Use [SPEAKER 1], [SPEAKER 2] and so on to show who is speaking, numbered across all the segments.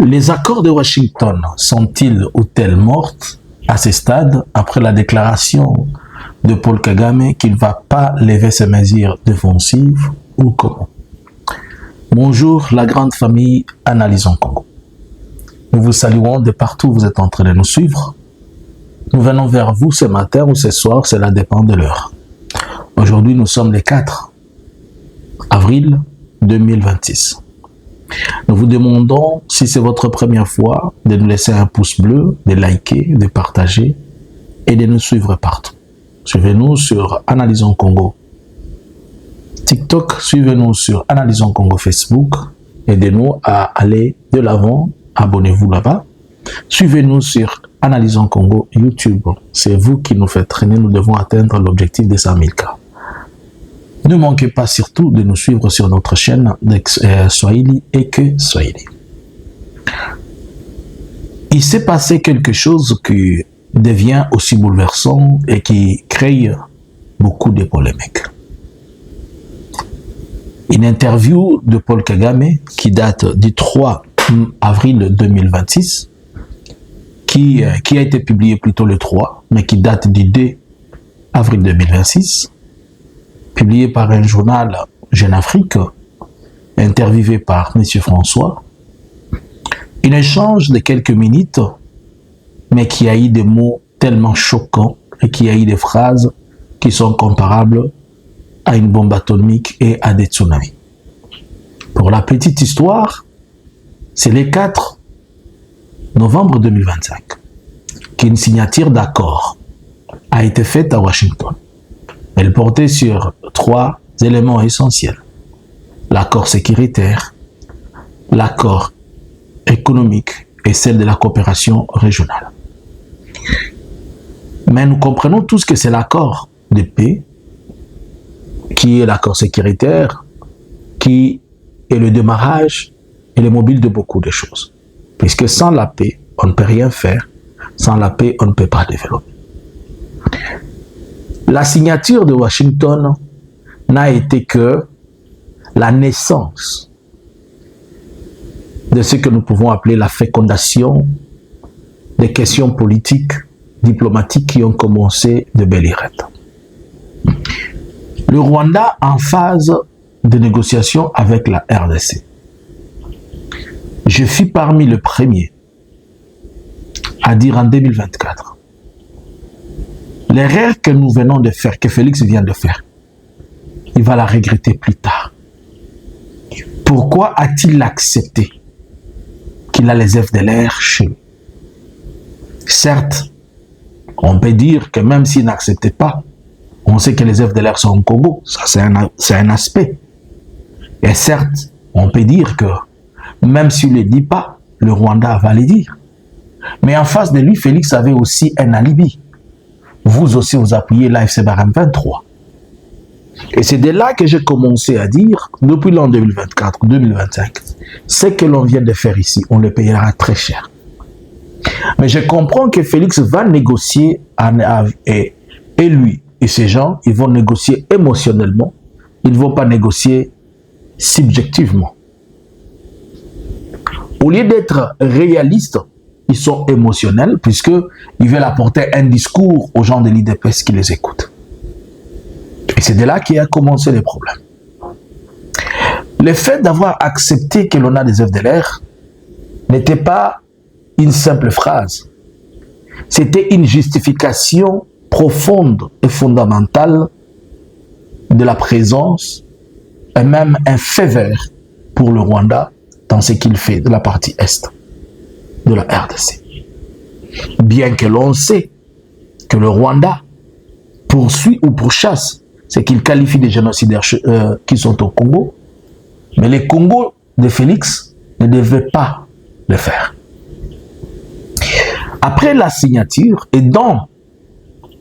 [SPEAKER 1] Les accords de Washington sont-ils ou tels mortes à ce stade après la déclaration de Paul Kagame qu'il ne va pas lever ses mesures défensives ou comment? Bonjour la grande famille Analysons Congo. Nous vous saluons de partout où vous êtes en train de nous suivre. Nous venons vers vous ce matin ou ce soir, cela dépend de l'heure. Aujourd'hui, nous sommes le 4 avril 2026. Nous vous demandons, si c'est votre première fois, de nous laisser un pouce bleu, de liker, de partager et de nous suivre partout. Suivez-nous sur Analysons Congo TikTok, suivez-nous sur Analysons Congo Facebook, aidez-nous à aller de l'avant, abonnez-vous là-bas. Suivez-nous sur Analysons Congo YouTube, c'est vous qui nous faites traîner, nous devons atteindre l'objectif des 100 000 cas. Ne manquez pas surtout de nous suivre sur notre chaîne Swahili et que Swahili. Il s'est passé quelque chose qui devient aussi bouleversant et qui crée beaucoup de polémiques. Une interview de Paul Kagame qui date du 3 avril 2026, qui a été publiée plutôt le 3, mais qui date du 2 avril 2026, publié par un journal Jeune Afrique, interviewé par M. François. Un échange de quelques minutes, mais qui a eu des mots tellement choquants et qui a eu des phrases qui sont comparables à une bombe atomique et à des tsunamis. Pour la petite histoire, c'est le 4 novembre 2025 qu'une signature d'accord a été faite à Washington. Elle portait sur 3 éléments essentiels. L'accord sécuritaire, l'accord économique et celle de la coopération régionale. Mais nous comprenons tous que c'est l'accord de paix qui est l'accord sécuritaire, qui est le démarrage et le mobile de beaucoup de choses. Puisque sans la paix, on ne peut rien faire. Sans la paix, on ne peut pas développer. La signature de Washington n'a été que la naissance de ce que nous pouvons appeler la fécondation des questions politiques, diplomatiques qui ont commencé de belle lurette. Le Rwanda en phase de négociation avec la RDC. Je fus parmi les premiers à dire en 2024, l'erreur que nous venons de faire, que Félix vient de faire, il va la regretter plus tard. Pourquoi a-t-il accepté qu'il a les FDLR chez lui? Certes, on peut dire que même s'il n'acceptait pas, on sait que les FDLR sont au Congo, ça c'est un aspect. Et certes, on peut dire que même s'il ne le dit pas, le Rwanda va le dire. Mais en face de lui, Félix avait aussi un alibi. Vous aussi, vous appuyez l'AFC Barème 23. Et c'est de là que j'ai commencé à dire, depuis l'an 2024, 2025, ce que l'on vient de faire ici, on le payera très cher. Mais je comprends que Félix va négocier, et lui et ces gens, ils vont négocier émotionnellement, ils ne vont pas négocier subjectivement. Au lieu d'être réalistes, ils sont émotionnels puisqu'ils veulent apporter un discours aux gens de l'IDPS qui les écoutent. Et c'est de là qu'il a commencé les problèmes. Le fait d'avoir accepté que l'on a des FDLR n'était pas une simple phrase. C'était une justification profonde et fondamentale de la présence et même un fait vert pour le Rwanda dans ce qu'il fait de la partie est de la RDC. Bien que l'on sait que le Rwanda poursuit ou pourchasse ce qu'il qualifie de génocidaires qui sont au Congo, mais les Congos de Félix ne devaient pas le faire. Après la signature et dans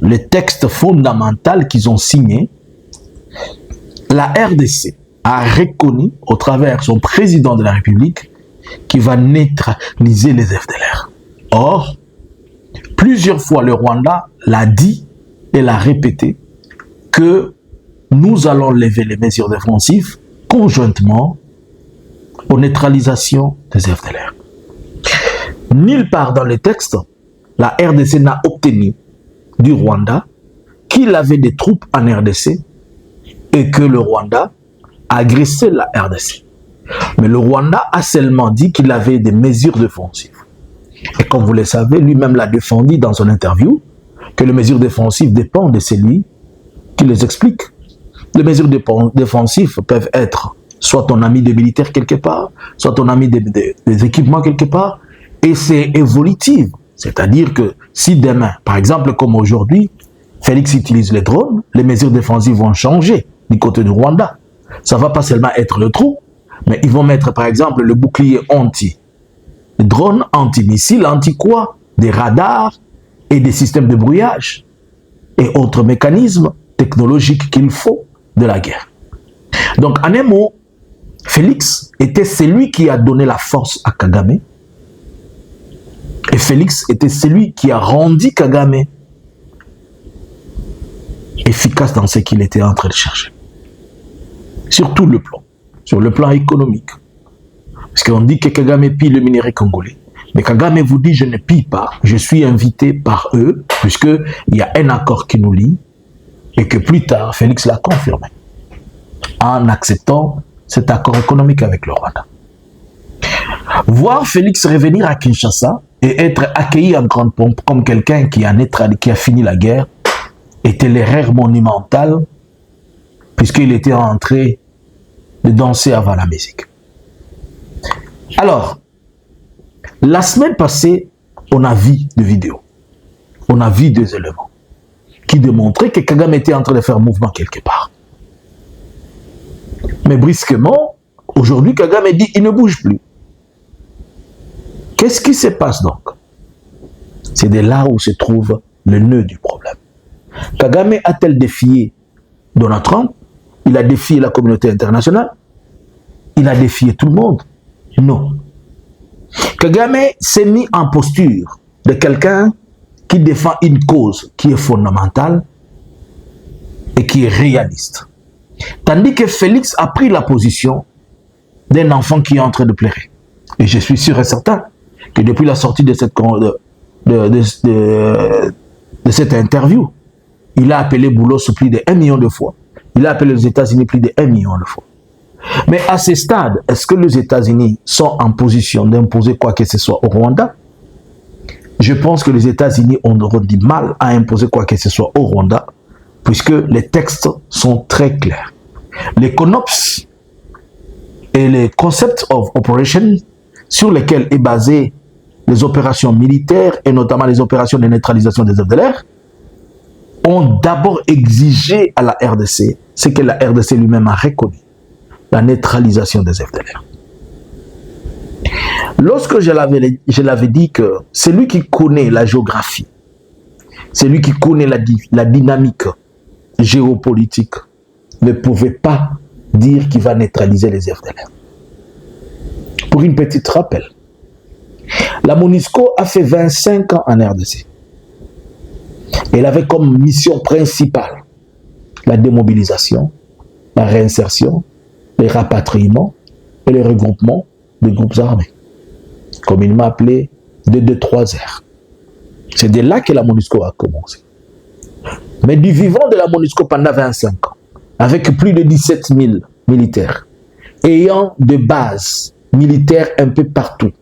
[SPEAKER 1] le texte fondamental qu'ils ont signé, la RDC a reconnu au travers son président de la République qui va neutraliser les FDLR. Or, plusieurs fois le Rwanda l'a dit et l'a répété que nous allons lever les mesures défensives conjointement aux neutralisations des FDLR. Nulle part dans les textes, la RDC n'a obtenu du Rwanda qu'il avait des troupes en RDC et que le Rwanda a agressé la RDC. Mais le Rwanda a seulement dit qu'il avait des mesures défensives. Et comme vous le savez, lui-même l'a défendu dans son interview, que les mesures défensives dépendent de celui qui les explique. Les mesures défensives peuvent être soit ton ami des militaires quelque part, soit ton ami des équipements quelque part, et c'est évolutif. C'est-à-dire que si demain, par exemple comme aujourd'hui, Félix utilise les drones, les mesures défensives vont changer du côté du Rwanda. Ça ne va pas seulement être le trou, mais ils vont mettre par exemple le bouclier anti-drone, anti-missile, anti-quoi, des radars et des systèmes de brouillage et autres mécanismes technologiques qu'il faut de la guerre. Donc en un mot, Félix était celui qui a donné la force à Kagame et Félix était celui qui a rendu Kagame efficace dans ce qu'il était en train de chercher. Sur tout le plan. Sur le plan économique. Parce qu'on dit que Kagame pille le minerai congolais. Mais Kagame vous dit, je ne pille pas. Je suis invité par eux, puisqu'il y a un accord qui nous lie, et que plus tard, Félix l'a confirmé, en acceptant cet accord économique avec le Rwanda. Voir Félix revenir à Kinshasa et être accueilli en grande pompe comme quelqu'un qui a fini la guerre, était l'erreur monumentale, puisqu'il était en train de danser avant la musique. Alors, la semaine passée, on a vu des vidéos, on a vu des éléments qui démontraient que Kagame était en train de faire mouvement quelque part. Mais brusquement, aujourd'hui, Kagame dit il ne bouge plus. Qu'est-ce qui se passe donc? C'est de là où se trouve le nœud du problème. Kagame a-t-il défié Donald Trump? Il a défié la communauté internationale? Il a défié tout le monde? Non. Kagame s'est mis en posture de quelqu'un qui défend une cause qui est fondamentale et qui est réaliste. Tandis que Félix a pris la position d'un enfant qui est en train de pleurer. Et je suis sûr et certain que depuis la sortie de cette interview, il a appelé Boulos plus de 1 million de fois. Il a appelé les États-Unis plus de 1 million de fois. Mais à ce stade, est-ce que les États-Unis sont en position d'imposer quoi que ce soit au Rwanda? Je pense que les États-Unis auront du mal à imposer quoi que ce soit au Rwanda, puisque les textes sont très clairs. Les CONOPS et les Concept of Operation sur lesquels est basé les opérations militaires et notamment les opérations de neutralisation des FDLR ont d'abord exigé à la RDC ce que la RDC lui-même a reconnu, la neutralisation des FDLR. Lorsque je l'avais dit que c'est lui qui connaît la géographie, c'est lui qui connaît la dynamique géopolitique, ne pouvait pas dire qu'il va neutraliser les FDLR. Pour une petite rappel, la MONUSCO a fait 25 ans en RDC. Elle avait comme mission principale la démobilisation, la réinsertion, les rapatriements et le regroupement des groupes armés, communément appelé 223R. C'est de là que la MONUSCO a commencé. Mais du vivant de la MONUSCO pendant 25 ans, avec plus de 17 000 militaires, ayant des bases militaires un peu partout,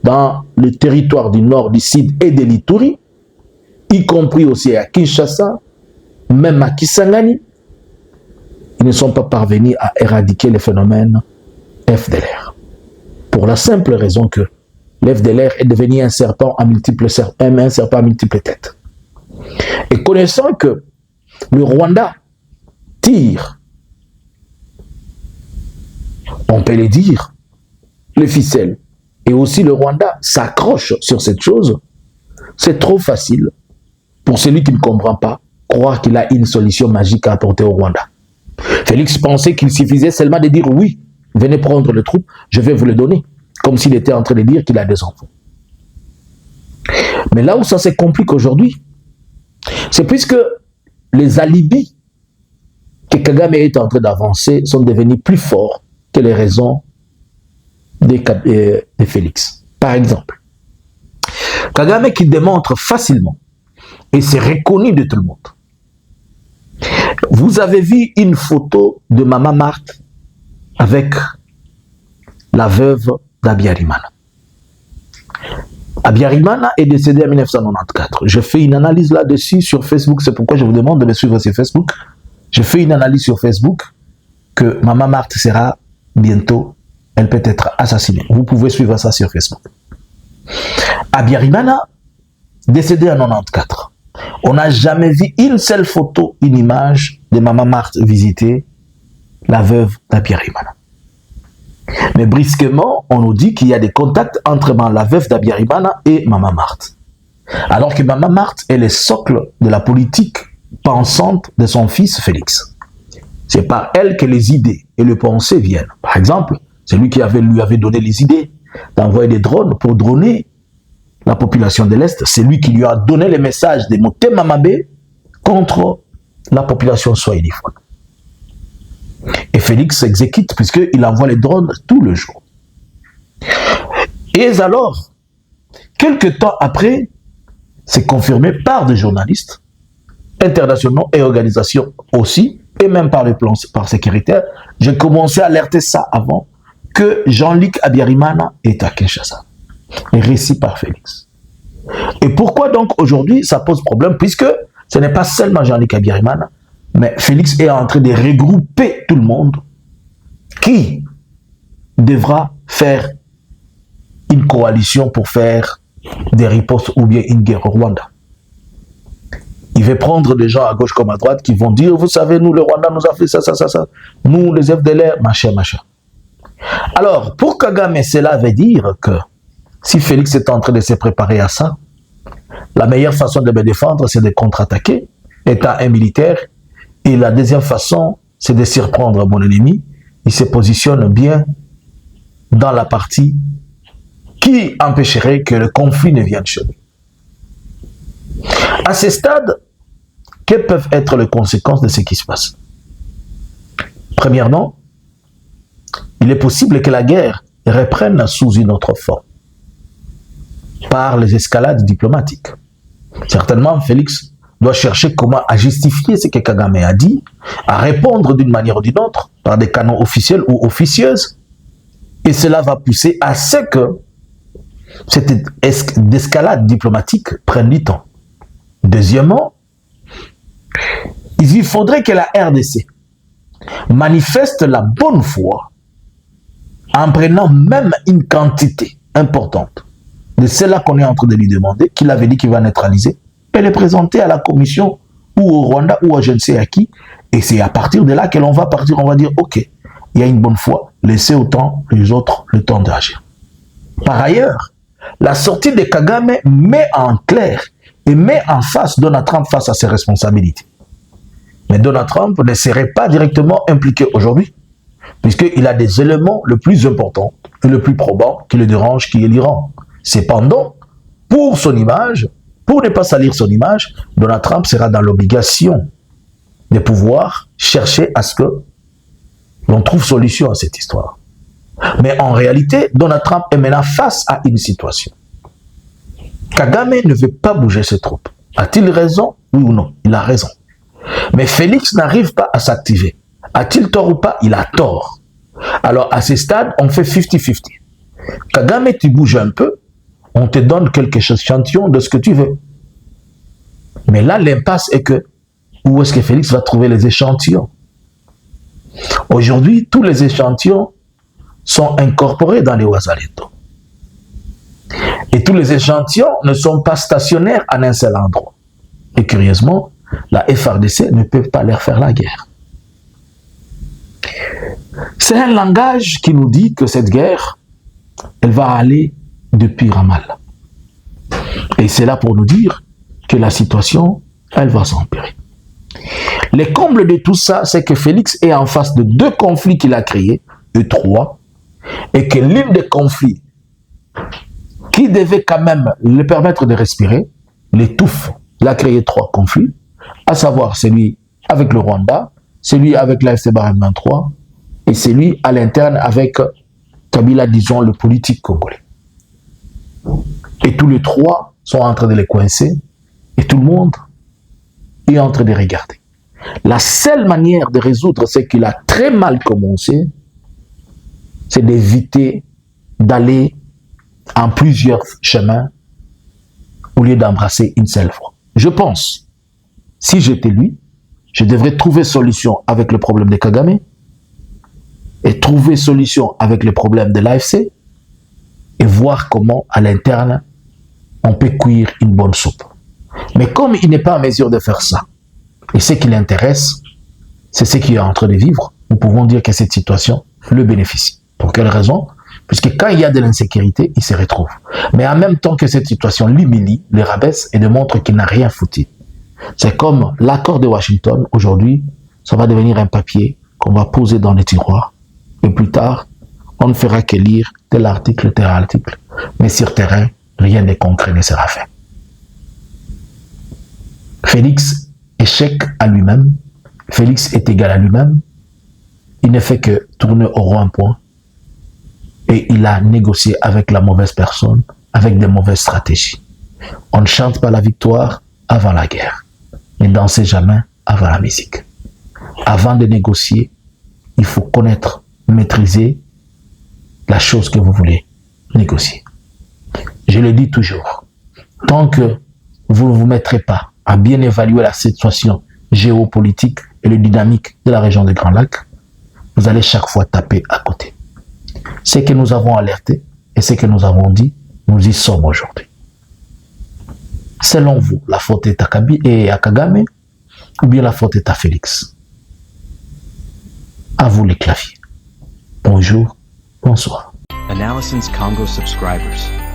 [SPEAKER 1] dans le territoire du nord, du sud et de l'Ituri, y compris aussi à Kinshasa, même à Kisangani, ils ne sont pas parvenus à éradiquer le phénomène FDLR. Pour la simple raison que l'FDLR est devenu un serpent à multiples têtes. Et connaissant que le Rwanda tire, on peut le dire, les ficelles, et aussi le Rwanda s'accroche sur cette chose, c'est trop facile pour celui qui ne comprend pas croire qu'il a une solution magique à apporter au Rwanda. Félix pensait qu'il suffisait seulement de dire oui, venez prendre les troupes, je vais vous les donner, comme s'il était en train de dire qu'il a des enfants. Mais là où ça se complique aujourd'hui, c'est puisque les alibis que Kagame est en train d'avancer sont devenus plus forts que les raisons de Félix. Par exemple, Kagame qui démontre facilement, et c'est reconnu de tout le monde. Vous avez vu une photo de Maman Marthe avec la veuve d'Abiyarimana. Abiyarimana est décédé en 1994. Je fais une analyse là-dessus sur Facebook, c'est pourquoi je vous demande de me suivre sur Facebook. Je fais une analyse sur Facebook que Maman Marthe sera bientôt, elle peut être assassinée. Vous pouvez suivre ça sur Facebook. Abiyarimana, décédé en 94. On n'a jamais vu une seule photo, une image de Maman Marthe visiter la veuve d'Abiyarimana. Mais brusquement, on nous dit qu'il y a des contacts entre la veuve d'Abiyarimana et Maman Marthe. Alors que Maman Marthe est le socle de la politique pensante de son fils Félix. C'est par elle que les idées et les pensées viennent. Par exemple, c'est lui qui lui avait donné les idées d'envoyer des drones pour droner la population de l'Est. C'est lui qui lui a donné les messages de Motema Mabe contre la population swahiliphone. Et Félix s'exécute puisqu'il envoie les drones tout le jour. Et alors, quelques temps après, c'est confirmé par des journalistes internationaux et organisations aussi, et même par le plan sécuritaire. J'ai commencé à alerter ça avant, que Jean-Luc Abiyarimana est à Kinshasa. Et récit par Félix. Et pourquoi donc aujourd'hui ça pose problème, puisque ce n'est pas seulement Jean-Luc Abiyarimana, mais Félix est en train de regrouper tout le monde qui devra faire une coalition pour faire des ripostes ou bien une guerre au Rwanda. Il va prendre des gens à gauche comme à droite qui vont dire, vous savez, nous, le Rwanda nous a fait ça, ça, ça, ça. Nous, les FDLR, machin, machin. Alors, pour Kagame, cela veut dire que si Félix est en train de se préparer à ça, la meilleure façon de me défendre, c'est de contre-attaquer, étant un militaire. Et la deuxième façon, c'est de surprendre mon ennemi. Il se positionne bien dans la partie qui empêcherait que le conflit ne vienne chez lui. À ce stade, quelles peuvent être les conséquences de ce qui se passe? Premièrement, il est possible que la guerre reprenne sous une autre forme, par les escalades diplomatiques. Certainement, Félix doit chercher comment à justifier ce que Kagame a dit, à répondre d'une manière ou d'une autre, par des canaux officiels ou officieuses, et cela va pousser à ce que cette escalade diplomatique prenne du temps. Deuxièmement, il faudrait que la RDC manifeste la bonne foi en prenant même une quantité importante de cela qu'on est en train de lui demander, qu'il avait dit qu'il va neutraliser, et les présenter à la commission ou au Rwanda ou à je ne sais à qui, et c'est à partir de là que l'on va partir, on va dire, ok, il y a une bonne foi, laissez autant les autres le temps d'agir. Par ailleurs, la sortie de Kagame met en clair et met en face Donald Trump face à ses responsabilités. Mais Donald Trump ne serait pas directement impliqué aujourd'hui, puisqu'il a des éléments le plus importants et le plus probants qui le dérangent, qui est l'Iran. Cependant, pour son image, pour ne pas salir son image, Donald Trump sera dans l'obligation de pouvoir chercher à ce que l'on trouve solution à cette histoire. Mais en réalité, Donald Trump est maintenant face à une situation. Kagame ne veut pas bouger ses troupes. A-t-il raison? Oui ou non? Il a raison. Mais Félix n'arrive pas à s'activer. A-t-il tort ou pas? Il a tort. Alors, à ce stade, on fait 50-50. Kagame, tu bouges un peu, on te donne quelques échantillons de ce que tu veux. Mais là, l'impasse est que, où est-ce que Félix va trouver les échantillons? Aujourd'hui, tous les échantillons sont incorporés dans les Wazalendo. Et tous les échantillons ne sont pas stationnaires à un seul endroit. Et curieusement, la FARDC ne peut pas leur faire la guerre. C'est un langage qui nous dit que cette guerre, elle va aller de pire en mal. Et c'est là pour nous dire que la situation, elle va s'empirer. Le comble de tout ça, c'est que Félix est en face de 2 conflits qu'il a créés, de 3, et que l'une des conflits qui devait quand même le permettre de respirer, l'étouffe. Il a créé 3 conflits, à savoir celui avec le Rwanda, celui avec l'AFC Barkhane 23, et celui à l'interne avec Kabila, disons, le politique congolais. Et tous les 3 sont en train de les coincer et tout le monde est en train de regarder. La seule manière de résoudre ce qu'il a très mal commencé, c'est d'éviter d'aller en plusieurs chemins au lieu d'embrasser une seule fois. Je pense, si j'étais lui, je devrais trouver solution avec le problème de Kagame et trouver solution avec le problème de l'AFC et voir comment, à l'interne, on peut cuire une bonne soupe. Mais comme il n'est pas en mesure de faire ça, et ce qui l'intéresse, c'est ce qu'il est en train de vivre, nous pouvons dire que cette situation le bénéficie. Pour quelle raison? Puisque quand il y a de l'insécurité, il se retrouve. Mais en même temps que cette situation l'humilie, le rabaisse et démontre qu'il n'a rien foutu. C'est comme l'accord de Washington, aujourd'hui, ça va devenir un papier qu'on va poser dans les tiroirs. Et plus tard, on ne fera que lire tel article, mais sur terrain, rien de concret ne sera fait. Félix échec à lui-même, Félix est égal à lui-même, il ne fait que tourner au rond-point et il a négocié avec la mauvaise personne, avec des mauvaises stratégies. On ne chante pas la victoire avant la guerre, ne dansez jamais avant la musique. Avant de négocier, il faut connaître, maîtriser la chose que vous voulez négocier. Je le dis toujours, tant que vous ne vous mettrez pas à bien évaluer la situation géopolitique et le dynamique de la région des Grands Lacs, vous allez chaque fois taper à côté. Ce que nous avons alerté et ce que nous avons dit, nous y sommes aujourd'hui. Selon vous, la faute est à Kagame ou bien la faute est à Félix? À vous les claviers. Bonjour, bonsoir.
[SPEAKER 2] Analysins Congo subscribers.